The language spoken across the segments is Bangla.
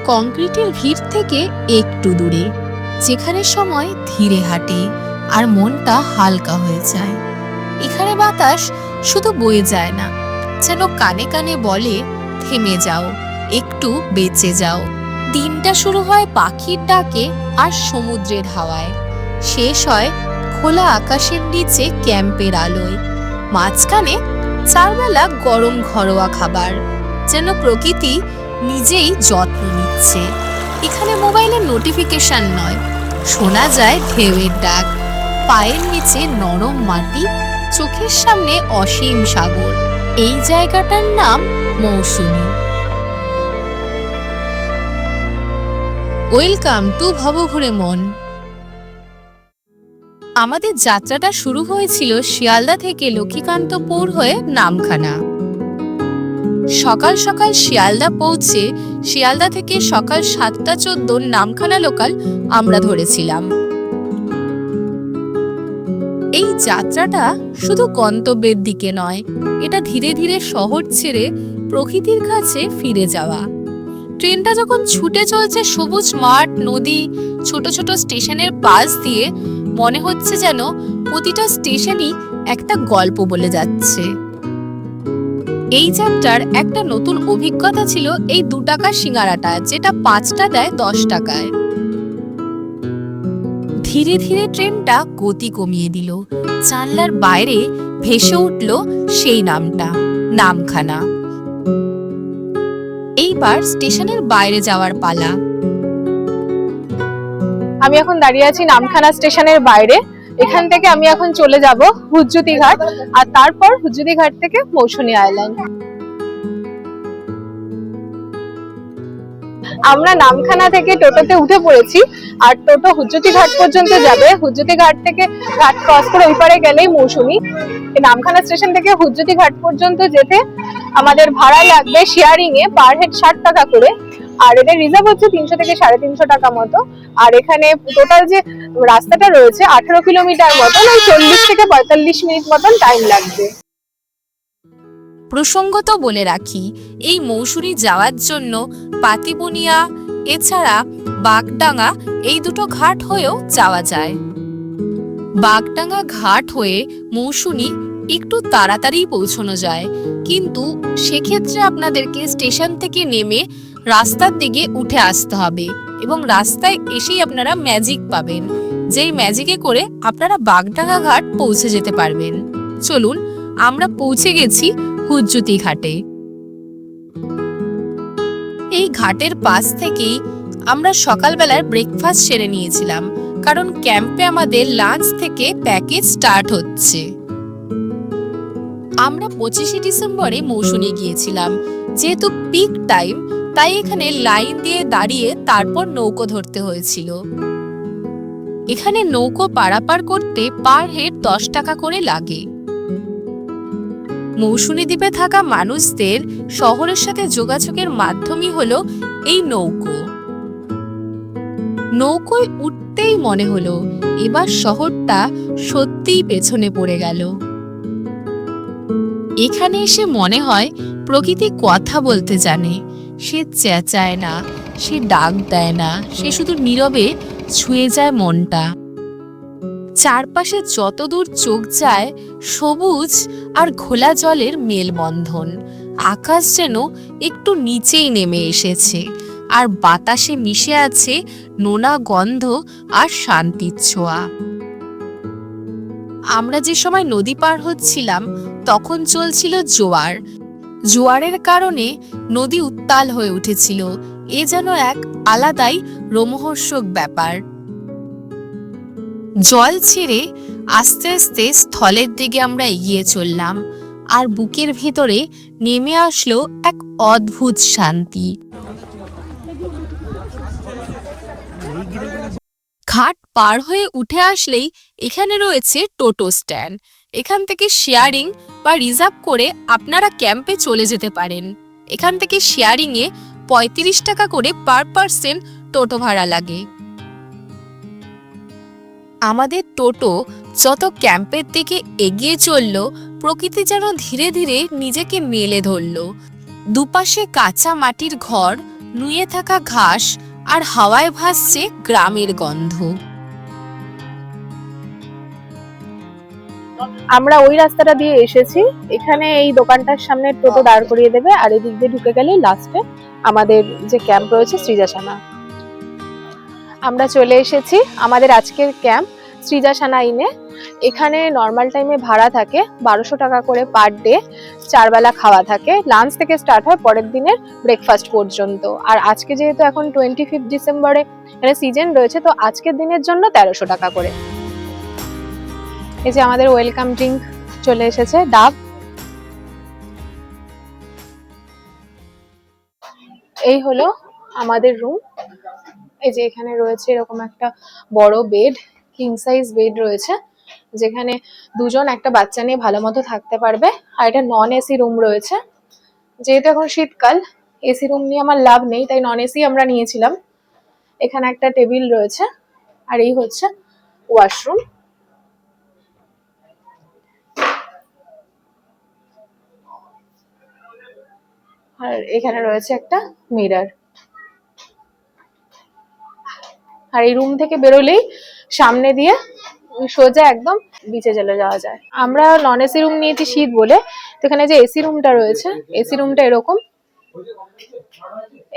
কংক্রিটের ভিড় থেকে একটু দূরে, যেখানে সময় ধীরে হাঁটে আর মনটা হালকা হয়ে যায়। এখানে বাতাস শুধু বয়ে যায় না, যেন কানে কানে বলে, থেমে যাও, একটু বেঁচে যাও। দিনটা শুরু হয় পাখির ডাকে আর সমুদ্রের হাওয়ায়, শেষ হয় খোলা আকাশের নিচে ক্যাম্পের আলোয়। মাঝখানে চারবেলা গরম ঘরোয়া খাবার, যেন প্রকৃতি নিজেই যত্ন নিচ্ছে। এখানে মোবাইলের নোটিফিকেশন নয়, শোনা যায় ঢেউয়ের ডাক, পায়ের নিচে নরম মাটি, চোখের সামনে অসীম সাগর। এই জায়গাটার নাম মৌসুমী। ওয়েলকাম টু ভবঘুরে মন। আমাদের যাত্রাটা শুরু হয়েছিল শিয়ালদা থেকে লক্ষ্মীকান্তপুর হয়ে নামখানা। সকাল সকাল শিয়ালদা পৌঁছে শিয়ালদা থেকে সকাল 7:14 নামখানা লোকাল আমরা ধরেছিলাম। এই যাত্রাটা শুধু গন্তব্যের দিকে নয়, এটা ধীরে ধীরে শহর ছেড়ে প্রকৃতির কাছে ফিরে যাওয়া। ট্রেনটা যখন ছুটে চলছে সবুজ মাঠ, নদী, ছোট ছোট স্টেশনের পাশ দিয়ে, মনে হচ্ছে যেন প্রতিটা স্টেশনই একটা গল্প বলে যাচ্ছে। এই যাত্রার একটা নতুন অভিজ্ঞতা ছিল এই 2 টাকার সিঙ্গারাটা, যেটা 5টা দেয় 10 টাকায়। ধীরে ধীরে ট্রেনটা গতি কমিয়ে দিল, জানলার বাইরে ভেসে উঠল সেই নামটা, নামখানা। এইবার স্টেশনের বাইরে যাওয়ার পালা। আমি এখন দাঁড়িয়ে আছি নামখানা স্টেশনের বাইরে। এখান থেকে আমি এখন চলে যাব হুজ্জুতি ঘাট, আর তারপর হুজ্জুতি ঘাট থেকে মৌসুমী আইল্যান্ড। আমরা নামখানা থেকে টোটোতে উঠে পড়েছি, আর টোটো হুজ্জুতি ঘাট পর্যন্ত যাবে। হুজ্জুতি ঘাট থেকে ঘাট ক্রস করে ওই পারে গেলেই মৌসুমী। নামখানা স্টেশন থেকে হুজ্জুতি ঘাট পর্যন্ত যেতে আমাদের ভাড়া লাগবে শেয়ারিং এ পার হেড 60 টাকা করে, আর এদের রিজার্ভ হচ্ছে 300 থেকে 350 টাকা মতো। আর এখানে টোটাল যে রাস্তাটা রয়েছে 18 কিলোমিটার মতন, ওই 40 থেকে 45 মিনিট মতন টাইম লাগবে। প্রসঙ্গত বলে রাখি, এই মৌসুমী যাওয়ার জন্য পাতিবনিয়া এছাড়া বাগডাঙ্গা এই দুটো ঘাট হয়েও যাওয়া যায়। বাগডাঙ্গা ঘাট হয়ে মৌসুমী একটু তাড়াতাড়ি পৌঁছানো যায়, কিন্তু সেক্ষেত্রে আপনাদেরকে স্টেশন থেকে নেমে রাস্তার দিকে উঠে আসতে হবে, এবং রাস্তায় এসেই আপনারা ম্যাজিক পাবেন, যেই ম্যাজিকে করে আপনারা বাগডাঙ্গা ঘাট পৌঁছে যেতে পারবেন। চলুন, আমরা পৌঁছে গেছি হুজ্জুতি ঘাটে। এই ঘাটের পাশ থেকেই আমরা সকালবেলার ব্রেকফাস্ট সেরে নিয়েছিলাম, কারণ ক্যাম্পে আমাদের লাঞ্চ থেকে প্যাকেজ স্টার্ট হচ্ছে। আমরা 25শে ডিসেম্বরে মৌসুমী গিয়েছিলাম। যেহেতু পিক টাইম, তাই এখানে লাইন দিয়ে দাঁড়িয়ে তারপর নৌকো ধরতে হয়েছিল। এখানে নৌকো পারাপার করতে পার হেড 10 টাকা করে লাগে। মৌসুমী দ্বীপে থাকা মানুষদের শহরের সাথে যোগাযোগের মাধ্যমই হলো এই নৌকো। নৌকোয় উঠতেই মনে হলো এবার শহরটা সত্যিই পেছনে পড়ে গেল। এখানে এসে মনে হয় প্রকৃতি কথা বলতে জানে। সে চেঁচায় না, সে ডাক দেয় না, সে শুধু নীরবে ছুঁয়ে যায় মনটা। চারপাশে যতদূর চোখ যায় সবুজ আর ঘোলা জলের মেলবন্ধন। আকাশ যেন একটু নিচেই নেমে এসেছে, আর বাতাসে মিশে আছে নোনা গন্ধ আর শান্তির ছোঁয়া। আমরা যে সময় নদী পার হচ্ছিলাম তখন চলছিল জোয়ার। জোয়ারের কারণে নদী উত্তাল হয়ে উঠেছিল। এ যেন এক আলাদাই রোমহর্ষক ব্যাপার। জল ছেড়ে আস্তে আস্তে স্থলের দিকে আমরা এগিয়ে চললাম, আর বুকের ভেতরে নেমে আসলো এক অদ্ভুত শান্তি। ঘাট পার হয়ে উঠে আসলেই এখানে রয়েছে টোটো স্ট্যান্ড। এখান থেকে শেয়ারিং বা রিজার্ভ করে আপনারা ক্যাম্পে চলে যেতে পারেন। এখান থেকে শেয়ারিং এ 35 টাকা করে পার পার্সন টোটো ভাড়া লাগে। আমাদের টোটো যত ক্যাম্পের দিকে এগিয়ে চলল, প্রকৃতি যেন ধীরে ধীরে নিজেকে মেলে ধরল। দুপাশে কাঁচা মাটির ঘর, নুয়ে থাকা ঘাস আর হাওয়ায় ভাসছে গ্রামের গন্ধ। আমরা ওই রাস্তাটা দিয়ে এসেছি। এখানে এই দোকানটার সামনে টোটো দাঁড় করিয়ে দেবে, আর এদিক দিয়ে ঢুকে গেলেই লাস্টে আমাদের যে ক্যাম্প রয়েছে সৃজাসানা। আমরা চলে এসেছি আমাদের আজকের ক্যাম্প সৃজাসানা ইনে। এখানে নর্মাল টাইমে ভাড়া থাকে 1200 টাকা করে পার ডে, 4 বেলা খাওয়া থাকে, লাঞ্চ থেকে স্টার্ট হয় পরের দিনের ব্রেকফাস্ট পর্যন্ত। আর আজকে যেহেতু এখন 25 ডিসেম্বরে এখানে সিজন রয়েছে, তো আজকের দিনের জন্য 1300 টাকা করে। এই যে আমাদের ওয়েলকাম ড্রিঙ্ক চলে এসেছে, ডাব। এই হলো আমাদের রুম। এই যে এখানে রয়েছে এরকম একটা বড় বেড, কিং সাইজ বেড রয়েছে, যেখানে দুজন একটা বাচ্চা নিয়ে ভালো মতো থাকতে পারবে। আর এটা নন এসি রুম রয়েছে। যেহেতু এখন শীতকাল, এসি রুম নিয়ে আমার লাভ নেই, তাই নন এসি আমরা নিয়েছিলাম। এখানে একটা টেবিল রয়েছে, আর এই হচ্ছে ওয়াশরুম। আর এখানে রয়েছে একটা মিরর। আর এই রুম থেকে বেরোলেই সামনে দিয়ে সোজা একদম বিচে চলে যাওয়া যায়। আমরা নন এসি রুম নিয়েছি শীত বলে, তো এখানে যে এসি রুমটা রয়েছে, এসি রুমটা এরকম।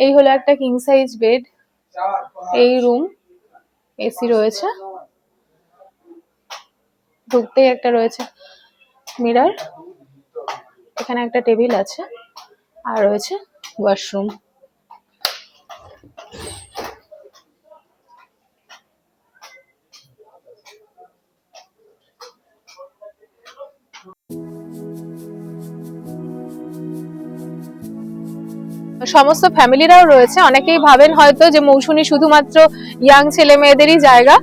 এই হলো একটা কিং সাইজ বেড, এই রুম, এসি রয়েছে, ঢুকতেই একটা রয়েছে মিরর, এখানে একটা টেবিল আছে, আর রয়েছে ওয়াশরুম। সমস্ত ফ্যামিলিরাও রয়েছে। অনেকেই ভাবেন হয়তো যে মৌসুমী শুধুমাত্র ইয়াং ছেলে মেয়েদেরই জায়গা,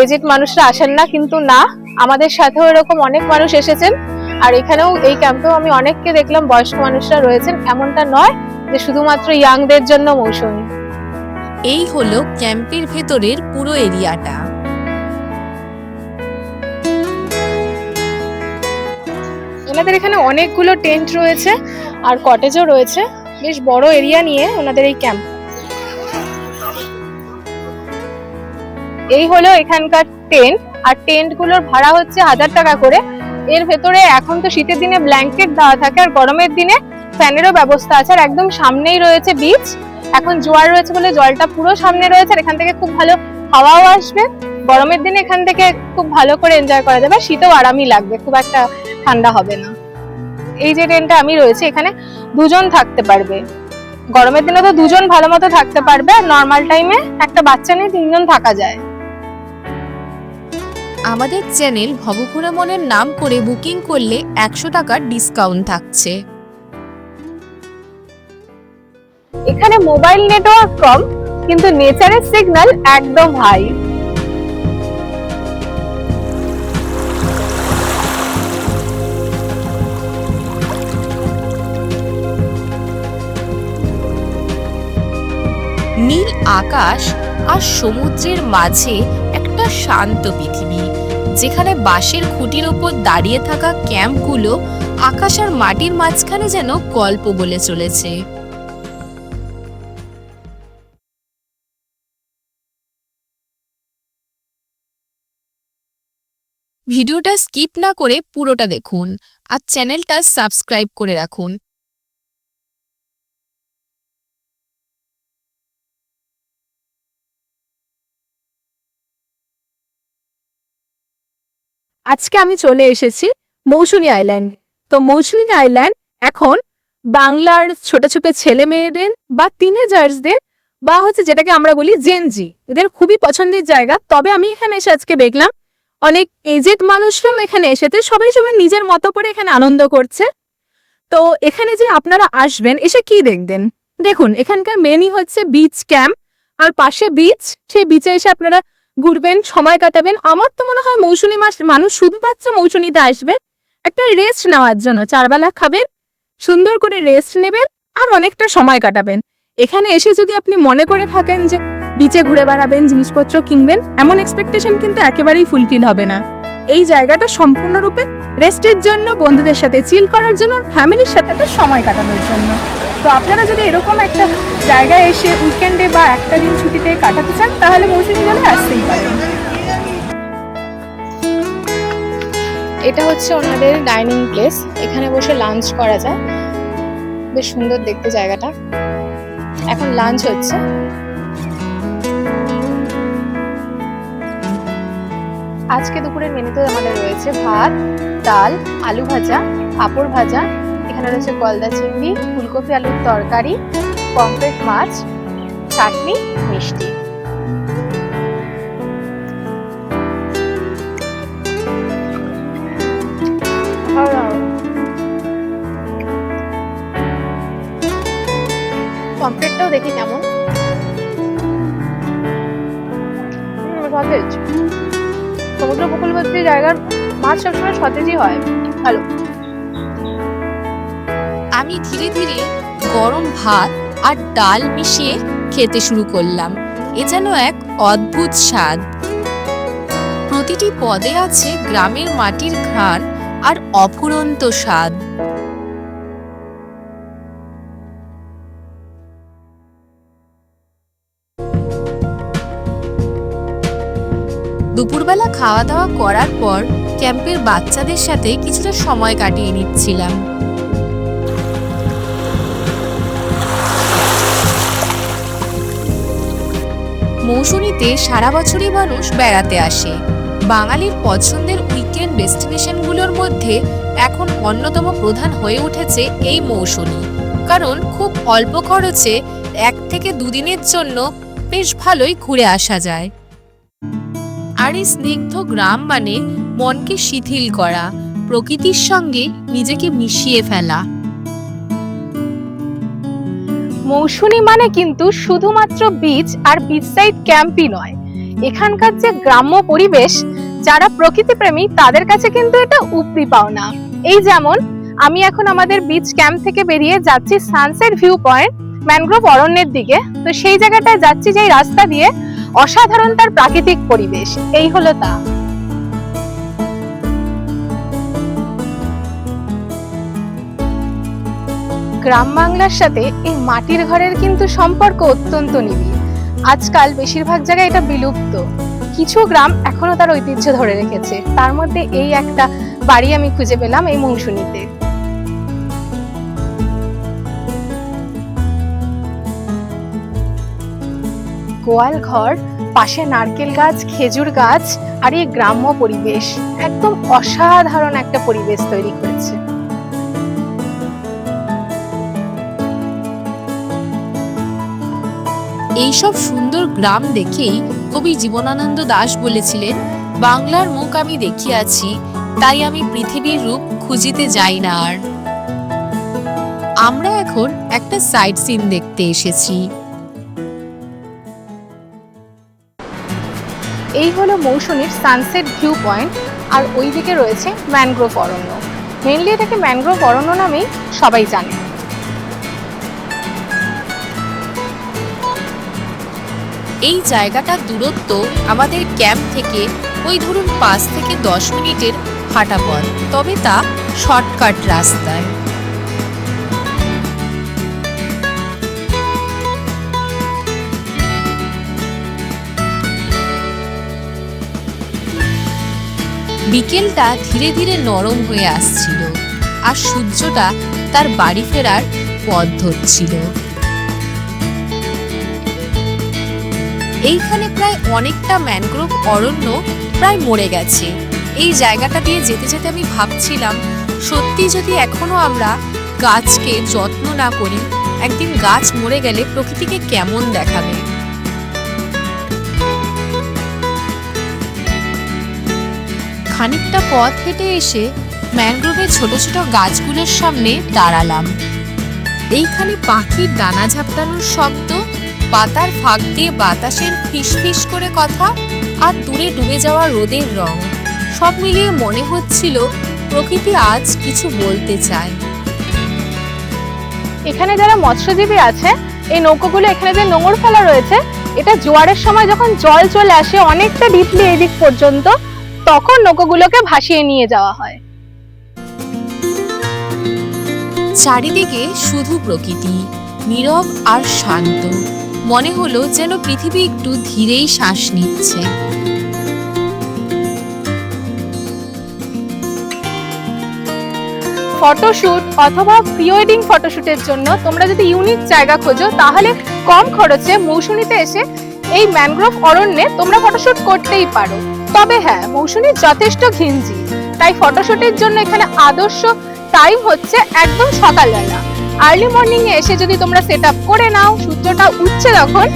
এজেড মানুষরা আসেন না, কিন্তু না, আমাদের সাথেও এরকম অনেক মানুষ এসেছেন। আর এখানেও এই ক্যাম্পেও আমি অনেককে দেখলাম বয়স্ক মানুষরা রয়েছেন। এমনটা নয় যে শুধুমাত্র ইয়াংদের জন্য মৌসুমী। এই হলো ক্যাম্পের ভেতরের পুরো এরিয়াটা। ওনাদের এখানে অনেকগুলো টেন্ট রয়েছে আর কটেজও রয়েছে, বেশ বড় এরিয়া নিয়ে ওনাদের এই ক্যাম্প। এই হলো এখানকার টেন্ট, আর টেন্ট গুলোর ভাড়া হচ্ছে 1000 টাকা করে। এর ভেতরে এখন তো শীতের দিনে ব্ল্যাঙ্কেট দেওয়া থাকে, আর গরমের দিনে ফ্যানেরও ব্যবস্থা আছে। আর একদম সামনেই রয়েছে বিচ, এখন জোয়ার রয়েছে বলে জলটা পুরো সামনে রয়েছে, আর এখান থেকে খুব ভালো হাওয়াও আসবে। গরমের দিনে এখান থেকে খুব ভালো করে এনজয় করা যাবে, শীতেও আরামই লাগবে, খুব একটা ঠান্ডা হবে না। এই যে টেন্টটা আমি রয়েছে, এখানে দুজন থাকতে পারবে। গরমের দিনে তো দুজন ভালো মতো থাকতে পারবে, আর নর্মাল টাইমে একটা বাচ্চা নিয়ে 3 জন থাকা যায়। আমাদের চ্যানেল ভবঘুরে মনের নাম করে বুকিং করলে 100 টাকার ডিসকাউন্ট থাকছে। এখানে মোবাইল নেটওয়ার্ক কম, কিন্তু নেচারের সিগন্যাল একদম হাই। নীল আকাশ আর সমুদ্রের মাঝে একটা শান্ত পৃথিবী, যেখানে বাঁশের খুঁটির ওপর দাঁড়িয়ে থাকা ক্যাম্পগুলো আকাশ আর মাটির মাঝখানে যেন গল্প বলে চলেছে। ভিডিওটা স্কিপ না করে পুরোটা দেখুন আর চ্যানেলটা সাবস্ক্রাইব করে রাখুন। আজকে আমি চলে এসেছি মৌসুমী আইল্যান্ড। তো মৌসুমী আইল্যান্ড এখন বাংলার ছোট ছোট ছেলে মেয়েদের বা টিনেজার্সদের বা যেটাকে আমরা বলি জেনজি, এদের খুবই পছন্দের জায়গা। তবে আমি এখানে এসে আজকে দেখলাম অনেক এজেড মানুষরাও এখানে এসেছে, সবাই সবাই নিজের মতো করে এখানে আনন্দ করছে। তো এখানে যে আপনারা আসবেন, এসে কি দেখবেন দেখুন, এখানকার মেনই হচ্ছে বিচ ক্যাম্প, আর পাশে বিচ, সেই বিচে এসে আপনারা ঘুরবেন, সময় কাটাবেন। আমার তো মনে হয় মৌসুমী মাস মানুষ শুধুমাত্র মৌসুমীতে আসবে একটা রেস্ট নেওয়ার জন্য, 4 বেলা খাবেন, সুন্দর করে রেস্ট নেবেন, আর অনেকটা সময় কাটাবেন। এখানে এসে যদি আপনি মনে করে থাকেন যে বিচে ঘুরে বেড়াবেন, জিনিসপত্র কিনবেন, এমন এক্সপেকটেশন কিন্তু একেবারেই ফুলফিল হবে না। এই জায়গাটা সম্পূর্ণরূপে রেস্টের জন্য, বন্ধুদের সাথে চিল করার জন্য, ফ্যামিলির সাথে একটা সময় কাটানোর জন্য। তো আপনারা যদি এরকম একটা জায়গায় এসে উইকেন্ডে বা একটা দিন ছুটিতে কাটাতে চান তাহলে মৌসুমী জলে আসতেই পারেন। এটা হচ্ছে ওনাদের ডাইনিং প্লেস, এখানে বসে লাঞ্চ করা যায়। বেশ সুন্দর দেখতে জায়গাটা। এখন লাঞ্চ হচ্ছে। আজকে দুপুরের মেনুতে আমাদের রয়েছে ভাত, ডাল, আলু ভাজা, পাঁপড় ভাজা, এখানে রয়েছে গলদা চিংড়ি, ফুলকপি আলুর তরকারি, পমফ্রেট মাছ, চাটনি, মিষ্টি। পমফ্রেটটাও দেখি কেমন। সতেজ, সমুদ্র উপকূলবর্তী জায়গার মাছ সবসময় সতেজই হয়, ভালো। আমি ধীরে ধীরে গরম ভাত আর ডাল মিশিয়ে খেতে শুরু করলাম। এ যেন এক অদ্ভুত স্বাদ। প্রতিটি পদে আছে গ্রামের মাটির ঘ্রাণ আর অফুরন্ত স্বাদ। দুপুরবেলা খাওয়া দাওয়া করার পর ক্যাম্পের বাচ্চাদের সাথে কিছুটা সময় কাটিয়ে নিচ্ছিলাম। মৌসুমীতে সারা বছরই মানুষ বেড়াতে আসে। বাঙালির পছন্দের উইকেন্ড ডেস্টিনেশনগুলোর মধ্যে এখন অন্যতম প্রধান হয়ে উঠেছে এই মৌসুমী, কারণ খুব অল্প খরচে 1 থেকে 2 দিনের জন্য বেশ ভালোই ঘুরে আসা যায়। আর এই স্নিগ্ধ গ্রাম মানে মনকে শিথিল করা, প্রকৃতির সঙ্গে নিজেকে মিশিয়ে ফেলা। মৌসুমী মানে কিন্তু শুধুমাত্র বিচ আর বিচ সাইড ক্যাম্পই নয়, এখানকার যে গ্রাম্য পরিবেশ, যারা প্রকৃতি প্রেমী তাদের কাছে কিন্তু এটা উপরি পাওনা। এই যেমন আমি এখন আমাদের বিচ ক্যাম্প থেকে বেরিয়ে যাচ্ছি সানসেট ভিউ পয়েন্ট ম্যানগ্রোভ অরণ্যের দিকে। তো সেই জায়গাটায় যাচ্ছি যেই রাস্তা দিয়ে, অসাধারণ তার প্রাকৃতিক পরিবেশ। এই হলো তা। গ্রাম বাংলার সাথে এই মাটির ঘরের কিন্তু সম্পর্ক অত্যন্ত নিবিড়। আজকাল বেশিরভাগ জায়গায় এটা বিলুপ্ত, কিছু গ্রাম এখনো তার ঐতিহ্য ধরে রেখেছে। তার মধ্যে এই একটা বাড়ি আমি খুঁজে পেলাম এই মৌসুমীতে। গোয়াল ঘর, পাশে নারকেল গাছ, খেজুর গাছ, আর এই গ্রাম্য পরিবেশ একদম অসাধারণ একটা পরিবেশ তৈরি করেছে। এইসব সুন্দর গ্রাম দেখেই কবি জীবনানন্দ দাশ বলেছিলেন, বাংলার মুখ আমি দেখিয়াছি, তাই আমি পৃথিবীর রূপ খুঁজিতে যাই না আর। আমরা এখন একটা সাইট সিন দেখতে এসেছি। এই হলো মৌসুমীর সানসেট ভিউ পয়েন্ট, আর ওইদিকে রয়েছে ম্যানগ্রোভ অরণ্য। মেনলি এটাকে ম্যানগ্রোভ অরণ্য নামেই সবাই জানে। এই জায়গাটার দূরত্ব আমাদের ক্যাম্প থেকে ওই ধরুন 5 থেকে 10 মিনিটের হাঁটা পথ, তবে তা শর্টকাট রাস্তায়। বিকেলটা ধীরে ধীরে নরম হয়ে আসছিল, আর সূর্যটা তার বাড়ি ফেরার পথ ধরছিল। এইখানে প্রায় অনেকটা ম্যানগ্রোভ অরণ্য প্রায় মরে গেছে। এই জায়গাটা দিয়ে যেতে যেতে আমি ভাবছিলাম, সত্যি যদি এখনো আমরা গাছকে যত্ন না করি, একদিন গাছ মরে গেলে প্রকৃতিকে কেমন দেখাবে। খানিকটা পথ হেঁটে এসে ম্যানগ্রোভের ছোট ছোট গাছগুলোর সামনে দাঁড়ালাম। এইখানে পাখির ডানা ঝাপটানোর শব্দ, পাতার ফাঁক দিয়ে বাতাসের ফিসফিস করে কথা, আর দূরে ডুবে যাওয়া রোদের রং, সব মিলিয়ে মনে হচ্ছিল প্রকৃতি আজ কিছু বলতে চায়। এখানে যারা মৎস্যজীবী আছে, এই নৌকোগুলো এখানে যে নোঙর ফেলা রয়েছে, এটা জোয়ারের সময় যখন জল চলে আসে অনেকটা ডিপলি এদিক পর্যন্ত, তখন নৌকোগুলোকে ভাসিয়ে নিয়ে যাওয়া হয়। চারিদিকে শুধু প্রকৃতি, নীরব আর শান্ত। মনে হলো যেন পৃথিবী একটু ধীরেই শ্বাস নিচ্ছে। ফটোশুট অথবা প্রি ওয়েডিং ফটোশুটের জন্য তোমরা যদি ইউনিক জায়গা খোঁজো, তাহলে কম খরচে মৌসুমীতে এসে এই ম্যানগ্রোভ অরণ্যে তোমরা ফটোশুট করতেই পারো। তবে হ্যাঁ, মৌসুমী যথেষ্ট ঘিঞ্জি, তাই ফটোশুটের জন্য এখানে আদর্শ টাইম হচ্ছে একদম সকালবেলা। আর্লি মর্নিং এ এসে যদি তোমরা সেট আপ করে নাও, সূর্যটা উঠছে তখন,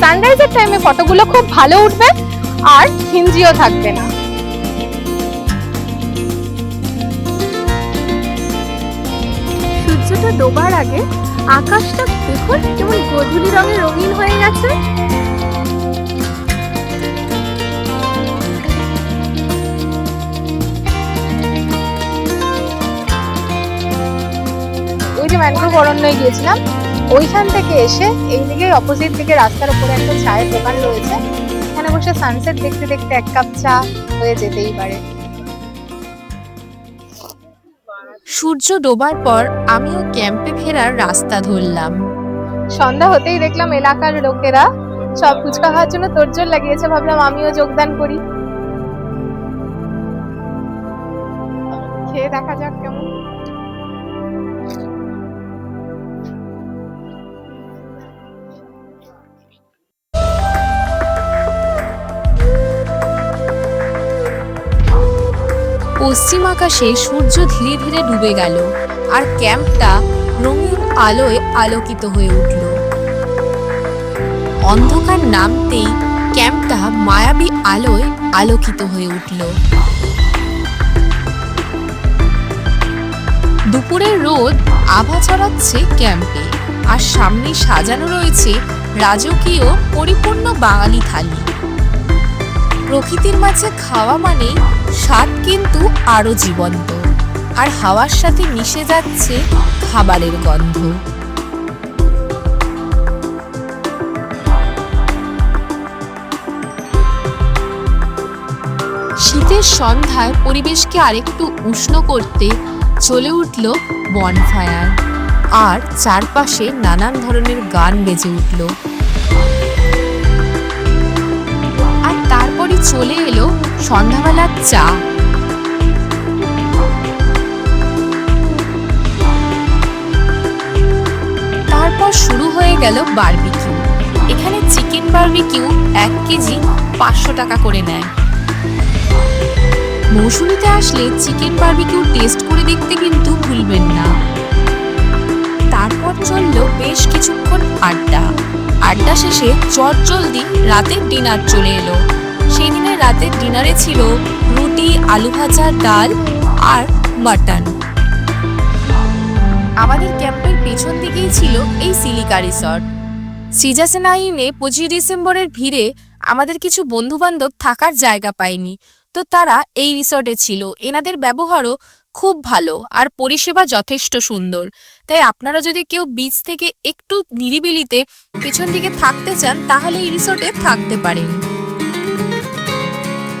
সানরাইজের টাইমে ফটোগুলো খুব ভালো উঠবে আর ঘিঞ্জিও থাকবে না। সূর্যটা ডোবার আগে আকাশটা দেখুন কেমন গোধূলি রঙে রঙিন হয়ে গেছে। ওই যে ম্যানগ্রোভ অরণ্যে গিয়েছিলাম, ওইখান থেকে এসে এইদিকে অপোজিট দিকে রাস্তার উপরে একটা চায়ের দোকান রয়েছে, এখানে বসে সানসেট দেখতে দেখতে এক কাপ চা হয়ে যেতেই পারে। সূর্য ডোবার পর আমিও ক্যাম্পে ফেরার রাস্তা ধরলাম। সন্ধ্যা হতেই দেখলাম এলাকার লোকেরা সব ফুচকা খাওয়ার জন্য তোড়জোড় লাগিয়েছে, ভাবলাম আমিও যোগদান করি। খেয়ে দেখা যাক কেমন। পশ্চিম আকাশে সূর্য ধীরে ধীরে ডুবে গেল আর ক্যাম্পটা রঙিন আলোয় আলোকিত হয়ে উঠল। অন্ধকার নামতেই ক্যাম্পটা মায়াবী আলোয় আলোকিত হয়ে উঠল। দুপুরের রোদ আভা ছড়াচ্ছে ক্যাম্পে, আর সামনে সাজানো রয়েছে রাজকীয় পরিপূর্ণ বাঙালি থালি। প্রকৃতির মাঝে খাওয়া মানে স্বাদ কিন্তু আরো জীবন্ত, আর হাওয়ার সাথে মিশে যাচ্ছে খাবারের গন্ধ। শীতের সন্ধ্যায় পরিবেশকে আরেকটু উষ্ণ করতে চলে উঠল বনফায়ার, আর চারপাশে নানান ধরনের গান বেজে উঠল। আর তারপরে চলে এলো সন্ধ্যাবেলার চা। তারপর শুরু হয়ে গেল বারবিকিউ। এখানে চিকেন বারবিকিউ 1 কেজি 500 টাকা করে নেয়। মৌসুমীতে আসলে চিকেন বারবিকিউ টেস্ট করে দেখতে কিন্তু ভুলবেন না। তারপর চলল বেশ কিছুক্ষণ আড্ডা শেষে চটজলদি রাতের ডিনার চলে এলো। সেই দিনে রাতের ডিনারে ছিল রুটি, আলু ভাজা, ডাল আর মাটন। আমাদের ক্যাম্পের পেছন দিকেই ছিল এই সিলিকা রিসর্ট। সিজাসেনাইনে 25 ডিসেম্বরের ভিড়ে আমাদের কিছু বন্ধু বান্ধব থাকার জায়গা পায়নি, তো তারা এই রিসর্টে ছিল। এনাদের ব্যবহারও খুব ভালো আর পরিষেবা যথেষ্ট সুন্দর। তাই আপনারা যদি কেউ বিচ থেকে একটু নিরিবিলিতে পেছন দিকে থাকতে চান, তাহলে এই রিসর্টে থাকতে পারেন।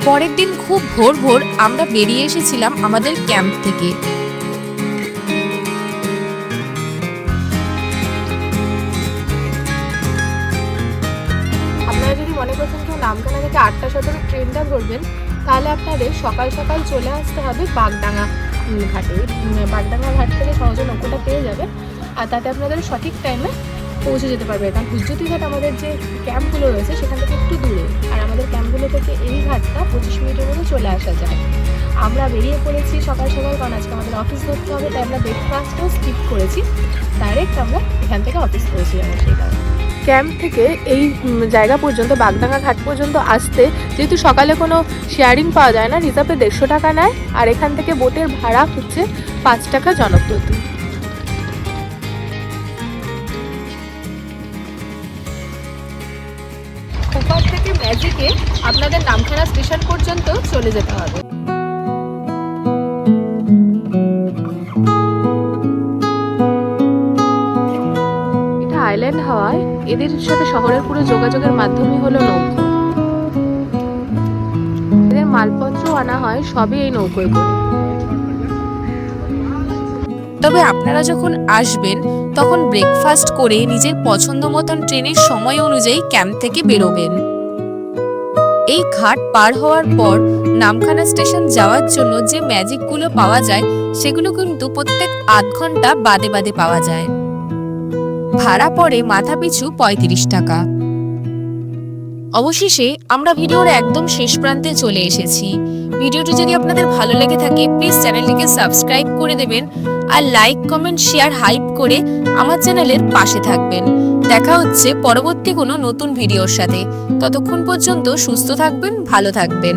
পরের দিন খুব ভোর আমরা বেরিয়ে এসেছিলাম আমাদের ক্যাম্প থেকে। আপনারা যদি মনে করছেন কেউ নামখানা থেকে 8টা 17 ট্রেনটা ধরবেন, তাহলে আপনাদের সকাল সকাল চলে আসতে হবে বাগডাঙ্গা ঘাটে। বাগডাঙ্গা ঘাট থেকে সহজে নৌকোটা পেয়ে যাবে, আর তাতে আপনাদের সঠিক টাইমে পৌঁছে যেতে পারবে। কারণ হুজ্জতি ঘাট আমাদের যে ক্যাম্পগুলো রয়েছে সেখান থেকে একটু দূরে, আর আমাদের ক্যাম্পগুলো থেকে এই ঘাটটা 25 মিনিটের মধ্যে চলে আসা যায়। আমরা বেরিয়ে পড়েছি সকাল সকাল, কারণ আজকে আমাদের অফিস ধরতে হবে, তাই আমরা ব্রেকফাস্টও স্কিপ করেছি। ডাইরেক্ট আমরা এখান থেকে অফিস পৌঁছে যাবো। সেই কারণে ক্যাম্প থেকে এই জায়গা পর্যন্ত বাগডাঙ্গা ঘাট পর্যন্ত আসতে যেহেতু সকালে কোনো শেয়ারিং পাওয়া যায় না, রিজার্ভে 150 টাকা নেয়, আর এখান থেকে বোটের ভাড়া হচ্ছে 5 টাকা জনপ্রতি। ওপার থেকে ম্যাজিকে আপনাদের নামখানা স্টেশন পর্যন্ত চলে যেতে হবে। এটা আইল্যান্ড হওয়ায় এদের সাথে শহরের পুরো যোগাযোগের মাধ্যমই হলো নৌকো। এদের মালপত্র আনা হয় সবই এই নৌকোয় করে। তবে আপনারা যখন আসবেন তখন ব্রেকফাস্ট করে নিজের পছন্দ মতন ট্রেনের সময় অনুযায়ী ক্যাম্প থেকে বেরোবেন। এই ঘাট পার হওয়ার পর নামখানা স্টেশন যাওয়ার জন্য যে ম্যাজিকগুলো পাওয়া যায় সেগুলো কিন্তু প্রত্যেক আধ ঘন্টা বাদে বাদে পাওয়া যায়। ভাড়া পড়ে মাথা পিছু ৩৫ টাকা। অবশেষে আমরা ভিডিওর একদম শেষ প্রান্তে চলে এসেছি। ভিডিওটি যদি আপনাদের ভালো লেগে থাকে প্লিজ চ্যানেলটিকে সাবস্ক্রাইব করে দেবেন আর লাইক কমেন্ট শেয়ার হাইপ করে আমার চ্যানেলের পাশে থাকবেন। দেখা হচ্ছে পরবর্তী কোনো নতুন ভিডিওর সাথে। ততক্ষণ পর্যন্ত সুস্থ থাকবেন, ভালো থাকবেন।